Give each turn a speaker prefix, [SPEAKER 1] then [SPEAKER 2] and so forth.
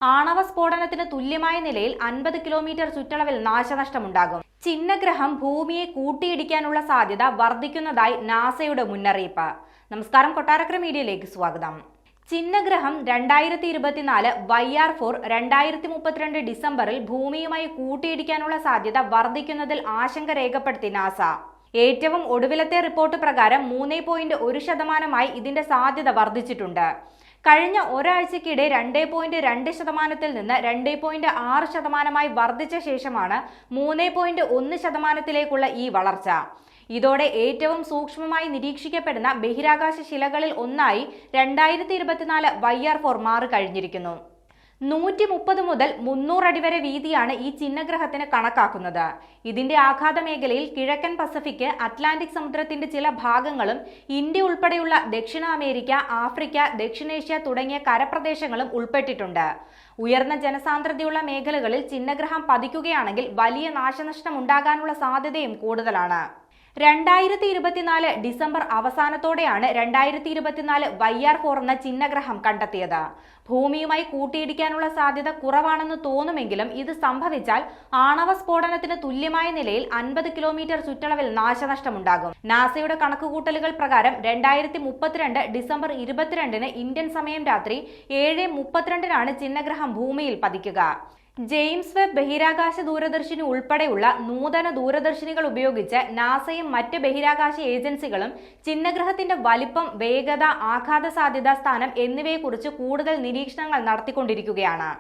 [SPEAKER 1] ആണവ സ്ഫോടനത്തിന് തുല്യമായ നിലയിൽ 50 കിലോമീറ്റർ ചുറ്റളവിൽ നാശനഷ്ടമുണ്ടാകും. ചിഹ്നഗ്രഹം ഭൂമിയെ കൂട്ടിയിടിക്കാനുള്ള സാധ്യത വർദ്ധിക്കുന്നതായി നാസയുടെ മുന്നറിയിപ്പ്. നമസ്കാരം, കൊട്ടാരക്കര മീഡിയയിലേക്ക് സ്വാഗതം. ചിഹ്നഗ്രഹം 2024 YR4 2032 ഡിസംബറിൽ ഭൂമിയുമായി കൂട്ടിയിടിക്കാനുള്ള സാധ്യത വർദ്ധിക്കുന്നതിൽ ആശങ്ക രേഖപ്പെടുത്തി നാസ. ഏറ്റവും ഒടുവിലത്തെ റിപ്പോർട്ട് പ്രകാരം 3.1% ഇതിന്റെ സാധ്യത വർദ്ധിച്ചിട്ടുണ്ട്. കഴിഞ്ഞ ഒരാഴ്ചക്കിടെ 2.2% നിന്ന് 2.6% വർദ്ധിച്ച ശേഷമാണ് 3.1%ലേക്കുള്ള ഈ വളർച്ച. ഇതോടെ ഏറ്റവും സൂക്ഷ്മമായി നിരീക്ഷിക്കപ്പെടുന്ന ബഹിരാകാശ ശിലകളിൽ ഒന്നായി 2024 YR4 മാറിക്കഴിഞ്ഞിരിക്കുന്നു. 130 മുതൽ 300 അടി വരെ വീതിയാണ് ഈ ചിഹ്നഗ്രഹത്തിന് കണക്കാക്കുന്നത്. ഇതിന്റെ ആഘാത മേഖലയിൽ കിഴക്കൻ പസഫിക്, അറ്റ്ലാന്റിക് സമുദ്രത്തിന്റെ ചില ഭാഗങ്ങളും ഇന്ത്യ ഉൾപ്പെടെയുള്ള ദക്ഷിണ അമേരിക്ക, ആഫ്രിക്ക, ദക്ഷിണേഷ്യ തുടങ്ങിയ കരപ്രദേശങ്ങളും ഉൾപ്പെട്ടിട്ടുണ്ട്. ഉയർന്ന ജനസാന്ദ്രതയുള്ള മേഖലകളിൽ ചിഹ്നഗ്രഹം പതിക്കുകയാണെങ്കിൽ വലിയ നാശനഷ്ടം ഉണ്ടാകാനുള്ള സാധ്യതയും കൂടുതലാണ്. 2024 ഡിസംബർ അവസാനത്തോടെയാണ് 2024 YR4 എന്ന ചിഹ്നഗ്രഹം കണ്ടെത്തിയത്. ഭൂമിയുമായി കൂട്ടിയിടിക്കാനുള്ള സാധ്യത കുറവാണെന്ന് തോന്നുമെങ്കിലും ഇത് സംഭവിച്ചാൽ ആണവ സ്ഫോടനത്തിന് തുല്യമായ നിലയിൽ 50 കിലോമീറ്റർ ചുറ്റളവിൽ നാശനഷ്ടമുണ്ടാകും. നാസയുടെ കണക്കുകൂട്ടലുകൾ പ്രകാരം 2032 ഡിസംബർ 22 ഇന്ത്യൻ സമയം രാത്രി 7:32 ചിഹ്നഗ്രഹം ഭൂമിയിൽ പതിക്കുക. ജെയിംസ് വെബ് ബഹിരാകാശ ദൂരദർശിനി ഉൾപ്പെടെയുള്ള നൂതന ദൂരദർശിനികൾ ഉപയോഗിച്ച് നാസയും മറ്റ് ബഹിരാകാശ ഏജൻസികളും ചിഹ്നഗ്രഹത്തിന്റെ വലിപ്പം, വേഗത, ആഘാത സാധ്യത, സ്ഥാനം എന്നിവയെക്കുറിച്ച് കൂടുതൽ നിരീക്ഷണങ്ങൾ നടത്തിക്കൊണ്ടിരിക്കുകയാണ്.